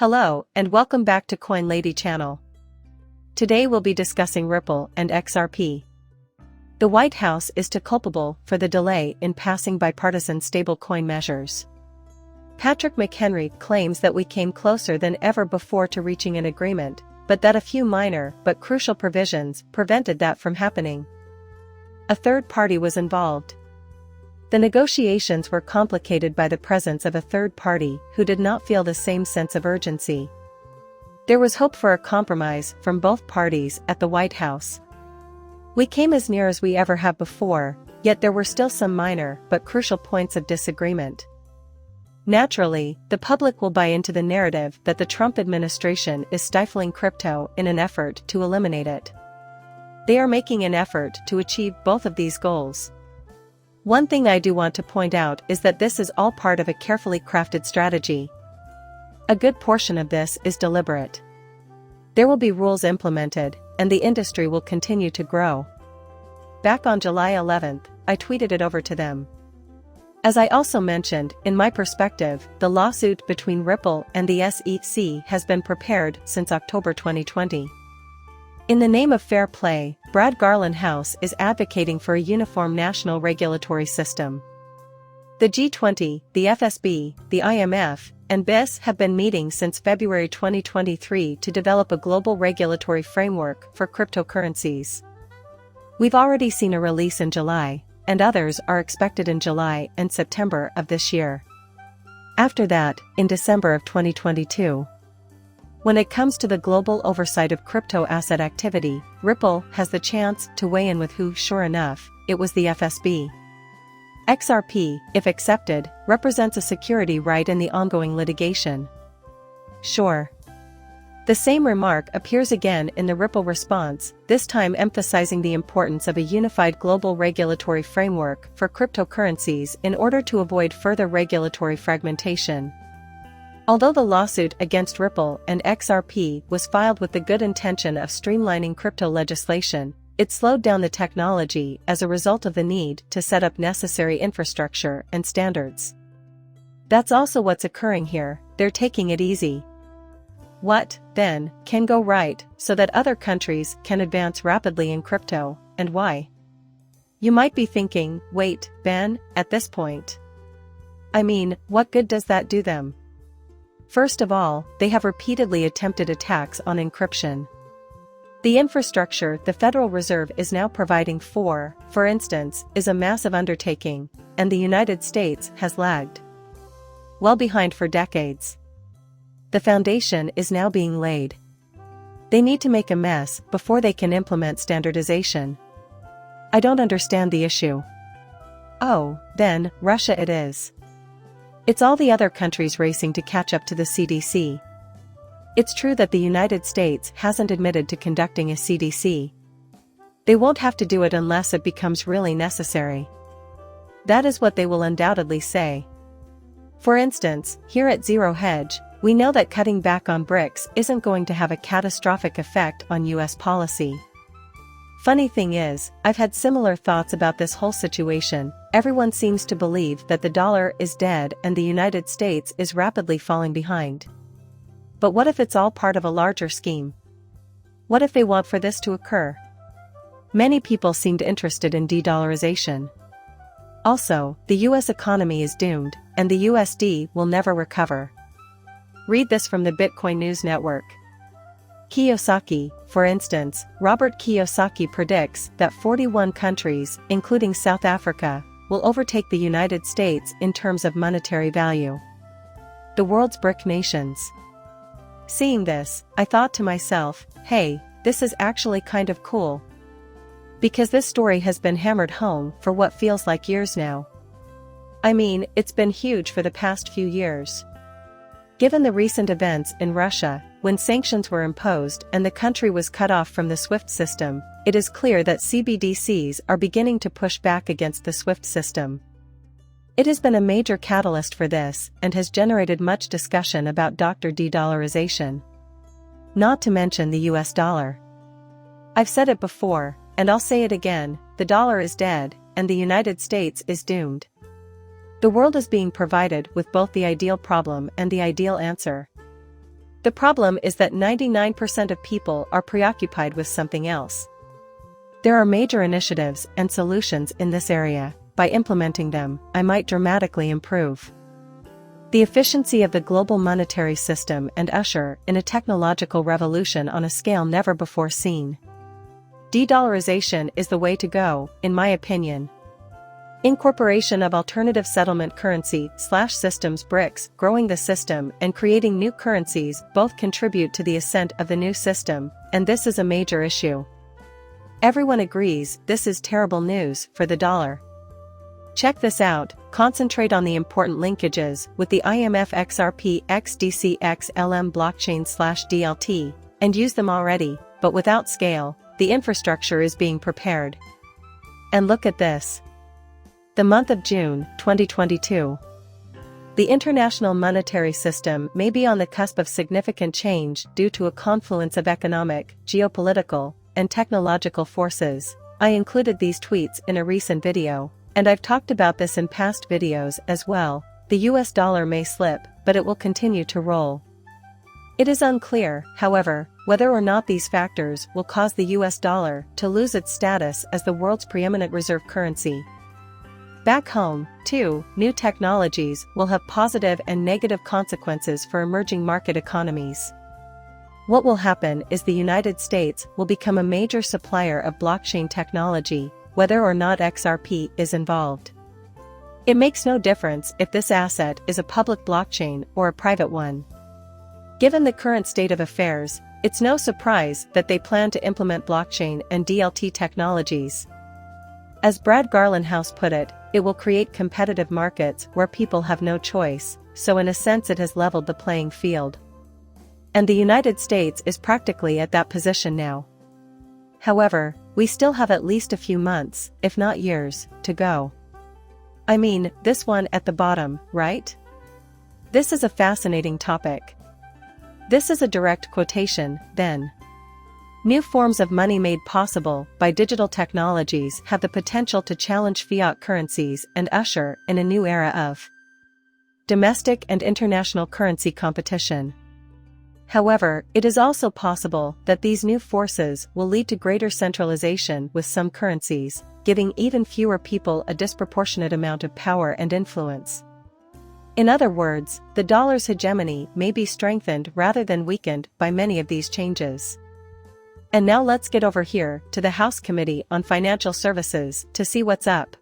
Hello, and welcome back to Coin Lady channel. Today we'll be discussing Ripple and XRP. The White House is too culpable for the delay in passing bipartisan stablecoin measures. Patrick McHenry claims that we came closer than ever before to reaching an agreement, but that a few minor but crucial provisions prevented that from happening. A third party was involved. The negotiations were complicated by the presence of a third party who did not feel the same sense of urgency. There was hope for a compromise from both parties at the White House. We came as near as we ever have before, yet there were still some minor but crucial points of disagreement. Naturally, the public will buy into the narrative that the Trump administration is stifling crypto in an effort to eliminate it. They are making an effort to achieve both of these goals. One thing I do want to point out is that this is all part of a carefully crafted strategy. A good portion of this is deliberate. There will be rules implemented, and the industry will continue to grow. Back on July 11th, I tweeted it over to them. As I also mentioned, in my perspective, the lawsuit between Ripple and the SEC has been prepared since October 2020. In the name of fair play, Brad Garland House is advocating for a uniform national regulatory system. The G20, the FSB, the IMF, and BIS have been meeting since February 2023 to develop a global regulatory framework for cryptocurrencies. We've already seen a release in July, and others are expected in July and September of this year. After that, in December of 2022. When it comes to the global oversight of crypto asset activity, Ripple has the chance to weigh in with who, sure enough, it was the FSB. XRP, if accepted, represents a security right in the ongoing litigation. Sure. The same remark appears again in the Ripple response, this time emphasizing the importance of a unified global regulatory framework for cryptocurrencies in order to avoid further regulatory fragmentation. Although the lawsuit against Ripple and XRP was filed with the good intention of streamlining crypto legislation, it slowed down the technology as a result of the need to set up necessary infrastructure and standards. That's also what's occurring here, they're taking it easy. What, then, can go right so that other countries can advance rapidly in crypto, and why? You might be thinking, wait, Ben, at this point. I mean, what good does that do them? First of all, they have repeatedly attempted attacks on encryption. The infrastructure the Federal Reserve is now providing for instance, is a massive undertaking, and the United States has lagged well behind for decades. The foundation is now being laid. They need to make a mess before they can implement standardization. I don't understand the issue. Oh, then, Russia it is. It's all the other countries racing to catch up to the CDC. It's true that the United States hasn't admitted to conducting a CDC. They won't have to do it unless it becomes really necessary. That is what they will undoubtedly say. For instance, here at Zero Hedge, we know that cutting back on BRICS isn't going to have a catastrophic effect on US policy. Funny thing is, I've had similar thoughts about this whole situation. Everyone seems to believe that the dollar is dead and the United States is rapidly falling behind. But what if it's all part of a larger scheme? What if they want for this to occur? Many people seemed interested in de-dollarization. Also, the US economy is doomed, and the USD will never recover. Read this from the Bitcoin News Network. Kiyosaki, for instance, Robert Kiyosaki predicts that 41 countries, including South Africa, will overtake the United States in terms of monetary value. The world's BRIC nations. Seeing this, I thought to myself, hey, this is actually kind of cool. Because this story has been hammered home for what feels like years now. I mean, it's been huge for the past few years. Given the recent events in Russia, when sanctions were imposed and the country was cut off from the SWIFT system, it is clear that CBDCs are beginning to push back against the SWIFT system. It has been a major catalyst for this and has generated much discussion about de-dollarization. Not to mention the US dollar. I've said it before, and I'll say it again, the dollar is dead, and the United States is doomed. The world is being provided with both the ideal problem and the ideal answer. The problem is that 99% of people are preoccupied with something else. There are major initiatives and solutions in this area. By implementing them, I might dramatically improve the efficiency of the global monetary system and usher in a technological revolution on a scale never before seen. De-dollarization is the way to go, in my opinion. Incorporation of alternative settlement currency/systems BRICS, growing the system and creating new currencies both contribute to the ascent of the new system, and this is a major issue. Everyone agrees this is terrible news for the dollar. Check this out, concentrate on the important linkages with the IMF XRP XDC XLM blockchain/DLT, and use them already, but without scale. The infrastructure is being prepared. And look at this. The month of June, 2022. The international monetary system may be on the cusp of significant change due to a confluence of economic, geopolitical, and technological forces. I included these tweets in a recent video, and I've talked about this in past videos as well. The US dollar may slip, but it will continue to roll. It is unclear, however, whether or not these factors will cause the US dollar to lose its status as the world's preeminent reserve currency. Back home, too, new technologies will have positive and negative consequences for emerging market economies. What will happen is the United States will become a major supplier of blockchain technology, whether or not XRP is involved. It makes no difference if this asset is a public blockchain or a private one. Given the current state of affairs, it's no surprise that they plan to implement blockchain and DLT technologies. As Brad Garlinghouse put it, it will create competitive markets where people have no choice, so in a sense it has leveled the playing field. And the United States is practically at that position now. However, we still have at least a few months, if not years, to go. I mean, this one at the bottom, right? This is a fascinating topic. This is a direct quotation, then. New forms of money made possible by digital technologies have the potential to challenge fiat currencies and usher in a new era of domestic and international currency competition. However, it is also possible that these new forces will lead to greater centralization with some currencies, giving even fewer people a disproportionate amount of power and influence. In other words, the dollar's hegemony may be strengthened rather than weakened by many of these changes. And now let's get over here to the House Committee on Financial Services to see what's up.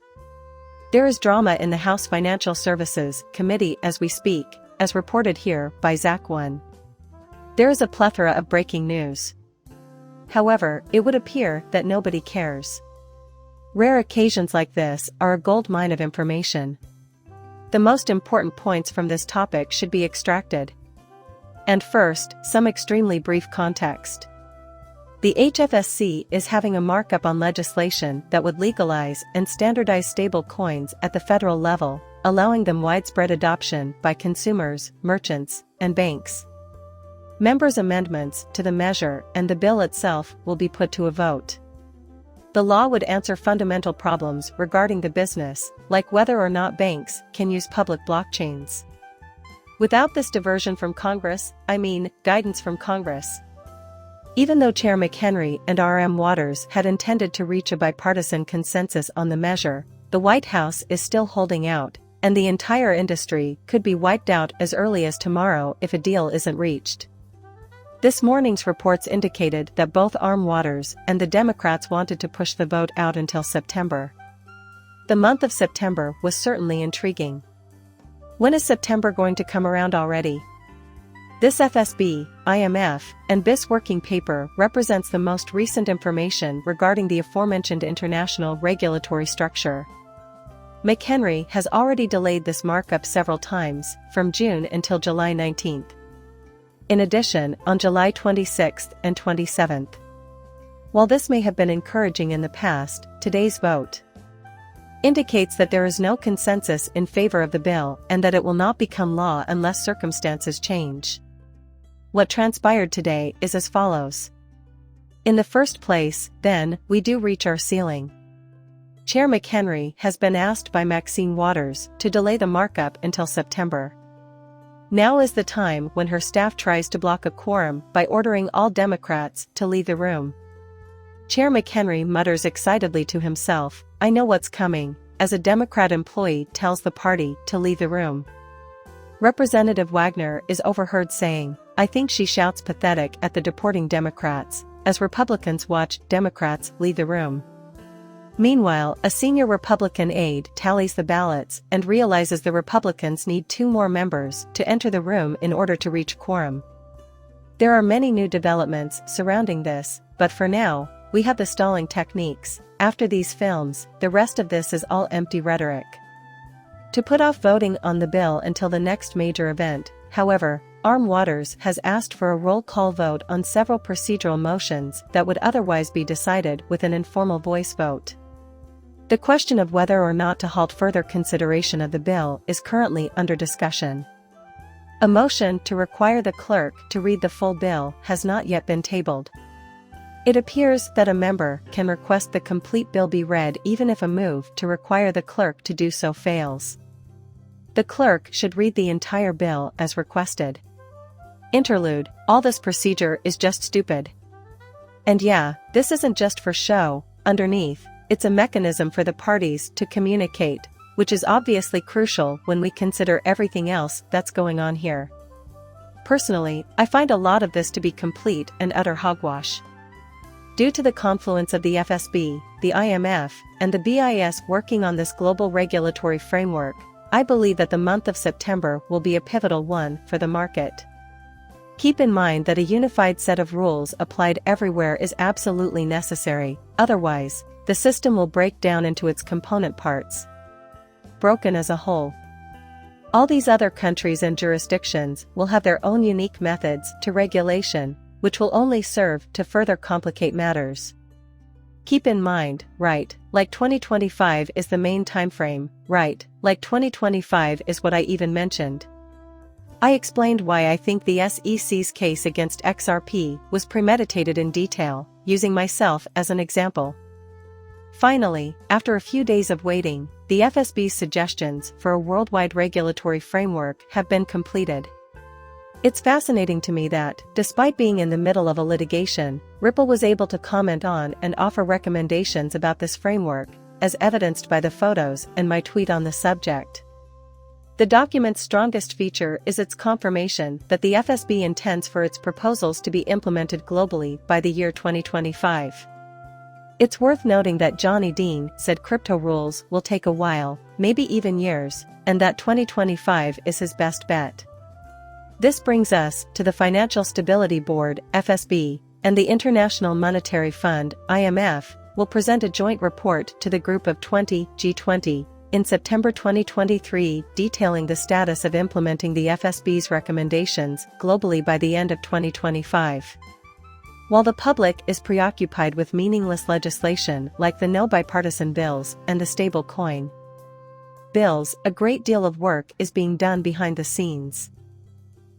There is drama in the House Financial Services Committee as we speak, as reported here by Zach 1. There is a plethora of breaking news. However, it would appear that nobody cares. Rare occasions like this are a gold mine of information. The most important points from this topic should be extracted. And first, some extremely brief context. The HFSC is having a markup on legislation that would legalize and standardize stable coins at the federal level, allowing them widespread adoption by consumers, merchants, and banks. Members' amendments to the measure and the bill itself will be put to a vote. The law would answer fundamental problems regarding the business, like whether or not banks can use public blockchains. Without this diversion from Congress, guidance from Congress. Even though Chair McHenry and R.M. Waters had intended to reach a bipartisan consensus on the measure, the White House is still holding out, and the entire industry could be wiped out as early as tomorrow if a deal isn't reached. This morning's reports indicated that both R.M. Waters and the Democrats wanted to push the vote out until September. The month of September was certainly intriguing. When is September going to come around already? This FSB, IMF, and BIS working paper represents the most recent information regarding the aforementioned international regulatory structure. McHenry has already delayed this markup several times, from June until July 19th. In addition, on July 26th and 27th. While this may have been encouraging in the past, today's vote indicates that there is no consensus in favor of the bill and that it will not become law unless circumstances change. What transpired today is as follows. In the first place, then, we do reach our ceiling. Chair McHenry has been asked by Maxine Waters to delay the markup until September. Now is the time when her staff tries to block a quorum by ordering all Democrats to leave the room. Chair McHenry mutters excitedly to himself, "I know what's coming," as a Democrat employee tells the party to leave the room. Representative Wagner is overheard saying, "I think she shouts pathetic at the deporting Democrats," as Republicans watch Democrats leave the room. Meanwhile, a senior Republican aide tallies the ballots and realizes the Republicans need 2 more members to enter the room in order to reach quorum. There are many new developments surrounding this, but for now, we have the stalling techniques. After these films, the rest of this is all empty rhetoric. To put off voting on the bill until the next major event, however, Arm Waters has asked for a roll call vote on several procedural motions that would otherwise be decided with an informal voice vote. The question of whether or not to halt further consideration of the bill is currently under discussion. A motion to require the clerk to read the full bill has not yet been tabled. It appears that a member can request the complete bill be read even if a move to require the clerk to do so fails. The clerk should read the entire bill as requested. Interlude: all this procedure is just stupid. And yeah, this isn't just for show. Underneath, it's a mechanism for the parties to communicate, which is obviously crucial when we consider everything else that's going on here. Personally, I find a lot of this to be complete and utter hogwash. Due to the confluence of the FSB, the IMF, and the BIS working on this global regulatory framework, I believe that the month of September will be a pivotal one for the market. Keep in mind that a unified set of rules applied everywhere is absolutely necessary, otherwise, the system will break down into its component parts. Broken as a whole. All these other countries and jurisdictions will have their own unique methods to regulation, which will only serve to further complicate matters. Keep in mind, right, like 2025 is the main timeframe, right, like 2025 is what I even mentioned. I explained why I think the SEC's case against XRP was premeditated in detail, using myself as an example. Finally, after a few days of waiting, the FSB's suggestions for a worldwide regulatory framework have been completed. It's fascinating to me that, despite being in the middle of a litigation, Ripple was able to comment on and offer recommendations about this framework, as evidenced by the photos and my tweet on the subject. The document's strongest feature is its confirmation that the FSB intends for its proposals to be implemented globally by the year 2025. It's worth noting that Johnny Dean said crypto rules will take a while, maybe even years, and that 2025 is his best bet. This brings us to the Financial Stability Board, FSB, and the International Monetary Fund, IMF, will present a joint report to the Group of 20, G20, in September 2023 detailing the status of implementing the FSB's recommendations globally by the end of 2025. While the public is preoccupied with meaningless legislation like the no bipartisan bills and the stable coin bills, a great deal of work is being done behind the scenes.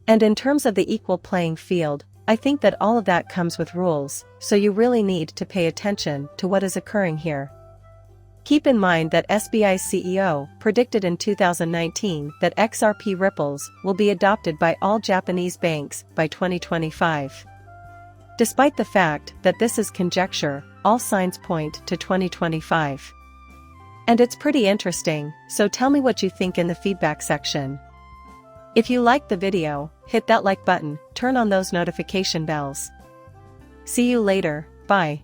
And in terms of the equal playing field, I think that all of that comes with rules, so you really need to pay attention to what is occurring here. Keep in mind that SBI's CEO predicted in 2019 that XRP ripples will be adopted by all Japanese banks by 2025. Despite the fact that this is conjecture, all signs point to 2025. And it's pretty interesting, so tell me what you think in the feedback section. If you liked the video, hit that like button, turn on those notification bells. See you later, bye.